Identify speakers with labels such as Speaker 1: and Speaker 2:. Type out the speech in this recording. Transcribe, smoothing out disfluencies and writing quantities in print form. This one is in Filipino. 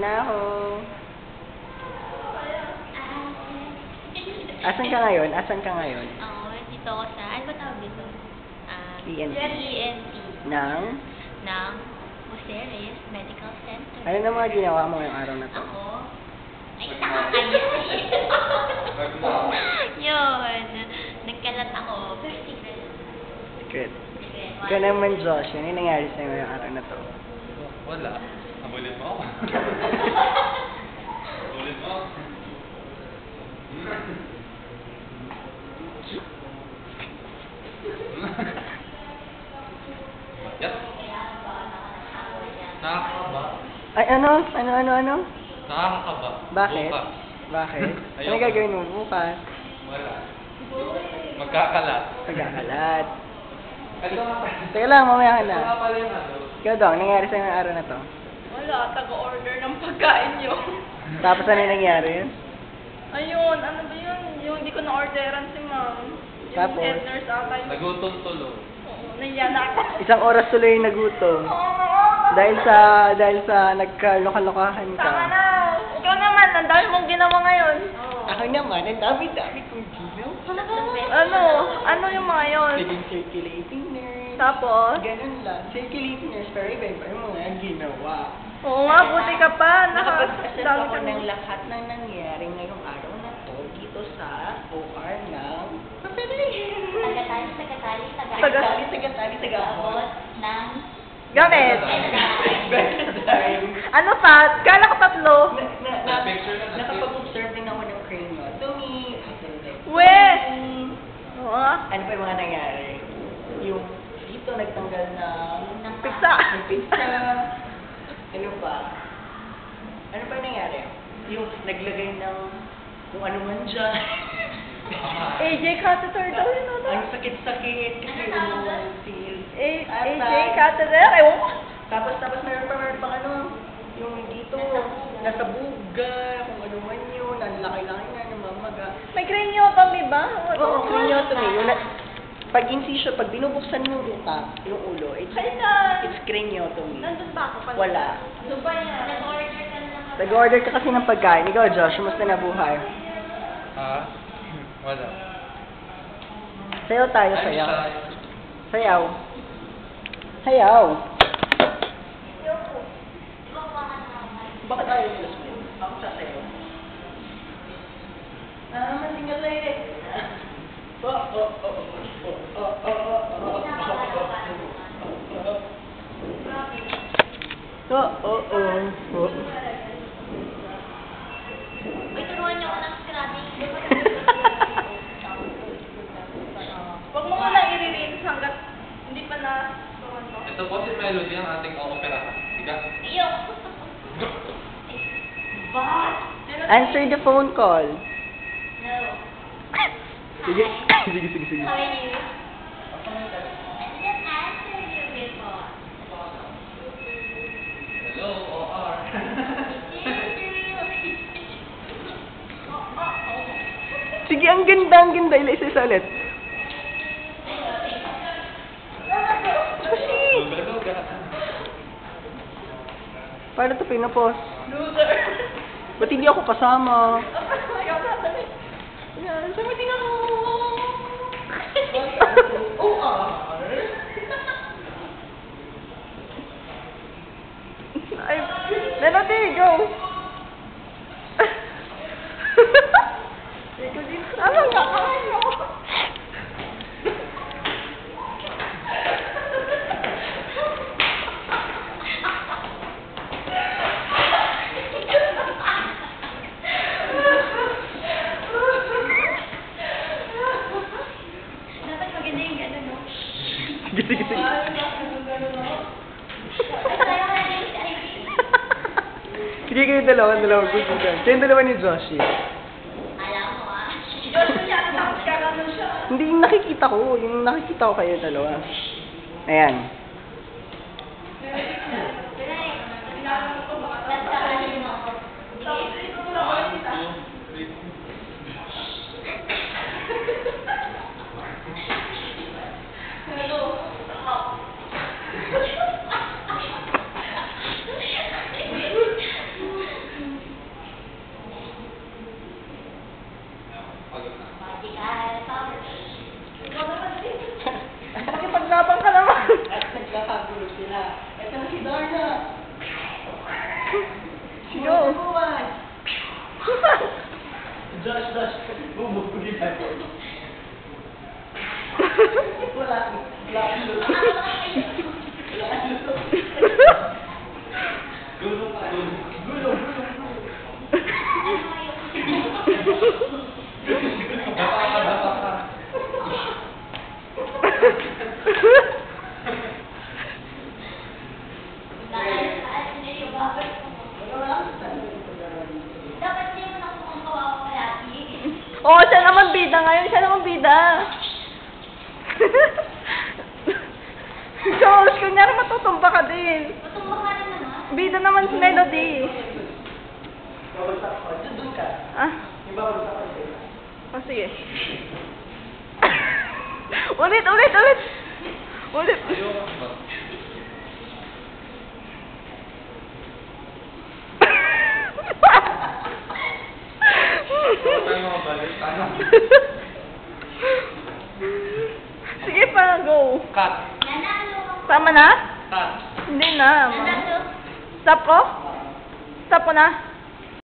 Speaker 1: Na ako. Asan ka ngayon? Asan ka ngayon?
Speaker 2: Dito ako sa, ano ba tawag dito?
Speaker 1: ENT.
Speaker 2: ENT.
Speaker 1: Ng?
Speaker 2: Ng Buceres Medical Center.
Speaker 1: Ano na mga ginawa mo ngayong araw na to?
Speaker 2: Ako? Ay, nakakaya. Yun. Nagkalat ako. Pero secret.
Speaker 1: Good. Ikaw naman, Josh. Ano yung nangyari sa'yo ngayong araw na to?
Speaker 3: Wala. Nabulit mo ako. Nabulit mo ako. Yep. Nakakaba.
Speaker 1: Ay, ano? Ano?
Speaker 3: Nakakaba.
Speaker 1: Bakit?
Speaker 3: Bukas.
Speaker 1: Bakit? Ano
Speaker 3: Ayoko.
Speaker 1: gagawin mo bukas?
Speaker 3: Wala. Magkakalat.
Speaker 1: Pagkakalat.
Speaker 3: Ito nga pala.
Speaker 1: Teka lang, mamaya ka
Speaker 3: Ito
Speaker 1: na.
Speaker 3: nga pala yung ano.
Speaker 1: Ikaw, Dong, nangyari sa'yo ngayong araw na to?
Speaker 4: Wala, taga-order ng pagkain nyo.
Speaker 1: Tapos ano yung nangyari?
Speaker 4: Ayun, ano ba yun? Yung hindi ko na-orderan si ma'am. Yung
Speaker 1: Tapos?
Speaker 4: head nurse ata yun.
Speaker 3: Nagutom tulo.
Speaker 4: Oo, naiya na ako.
Speaker 1: Isang oras tuloy yung nagutom. Dahil sa nagkaloka-lokahan ka.
Speaker 4: Tama na. Ikaw naman, ang dami mong ginawa ngayon.
Speaker 1: Ako naman, ang dami-dami kong ginaw.
Speaker 4: Ano yung mga yun?
Speaker 1: Naging circulating nurse.
Speaker 4: Tapos?
Speaker 1: Ganun lang. Circulating nurse, pero iba-iba yung mga ginawa.
Speaker 4: Oo nga, buti ka pa.
Speaker 1: Nakapag-assess
Speaker 4: Dami
Speaker 1: ako
Speaker 4: kang-
Speaker 1: ng lahat ng nangyari ngayong araw na to dito sa OR ng
Speaker 2: Tagatali,
Speaker 1: taga-abot
Speaker 2: ng
Speaker 4: Gamit.
Speaker 1: time.
Speaker 4: Ano pa? Kala ko tatlo.
Speaker 3: Picture na lang.
Speaker 1: Nakapag-observe din ako ng craniotomy.
Speaker 4: We! Oo.
Speaker 1: Ano pa yung mga nangyari? Yung dito nagtanggal ng
Speaker 4: Pizza.
Speaker 1: ng pizza. Ano pa? Ano pa yung nangyari? Yung naglagay ng kung ano man dyan.
Speaker 4: AJ catheter daw yun.
Speaker 1: Ang sakit-sakit kasi yung seal.
Speaker 4: AJ catheter? Ewan ko.
Speaker 1: Tapos meron pang ano, yung dito, nasa buga, kung ano man yun, ang laki-laki na, namamaga.
Speaker 4: May craniotomy ba?
Speaker 1: Oo, craniotomy. Pag incision, pag binubuksan mo yung utak, yung ulo, it's craniotomy.
Speaker 4: Nandun ba ako?
Speaker 1: Wala.
Speaker 4: Ano ba yan?
Speaker 2: Nag-order ka na lang.
Speaker 1: Nag-order ka kasi ng pagkain. Ikaw, Josh, kumusta na buhay?
Speaker 3: Ha? Wala.
Speaker 1: Sayaw tayo,
Speaker 3: I'm
Speaker 1: sayaw.
Speaker 3: shy.
Speaker 1: Sayaw. Sayaw. Bakit tayo plus mo? Ako sasayaw. Masingalay eh.
Speaker 2: Uy, turuan niyo ako ng scrubbing.
Speaker 4: Huwag mo muna i-rinse hanggat hindi pa na turuan to.
Speaker 3: Ito po si Melody ang ating operahan. Ika.
Speaker 2: Iyo. What?
Speaker 1: Answer the phone call.
Speaker 2: No.
Speaker 1: Sige. Sige.
Speaker 2: How are you? I didn't answer you before.
Speaker 3: Hello, OR.
Speaker 1: Sige, ang ganda. Isa ulit.
Speaker 3: Luga-luga.
Speaker 1: Paano ito pinapos?
Speaker 4: Loser.
Speaker 1: Ba't hindi ako kasama?
Speaker 4: Ikaw sasabi.
Speaker 1: Yan, sama din ako.
Speaker 4: Ay, Melody, go! Ano nga? Ano?
Speaker 2: Dapat maganda yung gano'n, no?
Speaker 1: Sige.
Speaker 2: Kaya ka na yung ID.
Speaker 1: Sige kayo dalawa. Gugugan. Kayong dalawa ni Joshi.
Speaker 2: Alam mo,
Speaker 4: Diyos ko siya, tapos kagano siya.
Speaker 1: Hindi, yung nakikita ko kayo dalawa. Ayan.
Speaker 2: Nagkakalim mo.
Speaker 4: Go.
Speaker 1: Josh, bubugin tayo. Wala kang luto. Wala kang luto. Gulong ka, gulong.
Speaker 3: Dapa ka.
Speaker 2: Dapat hindi mo na kung kawawa palagi.
Speaker 4: Oo, siya naman bida ngayon. Siya naman bida. Josh, kunyari matutumba ka din.
Speaker 2: Matumba ka rin naman.
Speaker 4: Bida naman si Melody.
Speaker 1: Babagsak ko. Doon ka.
Speaker 4: Ah,
Speaker 1: Yung babagsak ko.
Speaker 4: oh, sige. Ulit. Ulit.
Speaker 3: Ayoko ba? Huwag tayo makabalik. Ano?
Speaker 4: Sige pa, go.
Speaker 3: Cut.
Speaker 2: Nanalo.
Speaker 4: Tama na?
Speaker 3: Cut.
Speaker 4: Hindi na.
Speaker 2: Nanalo.
Speaker 4: Stop ko? Stop ko na?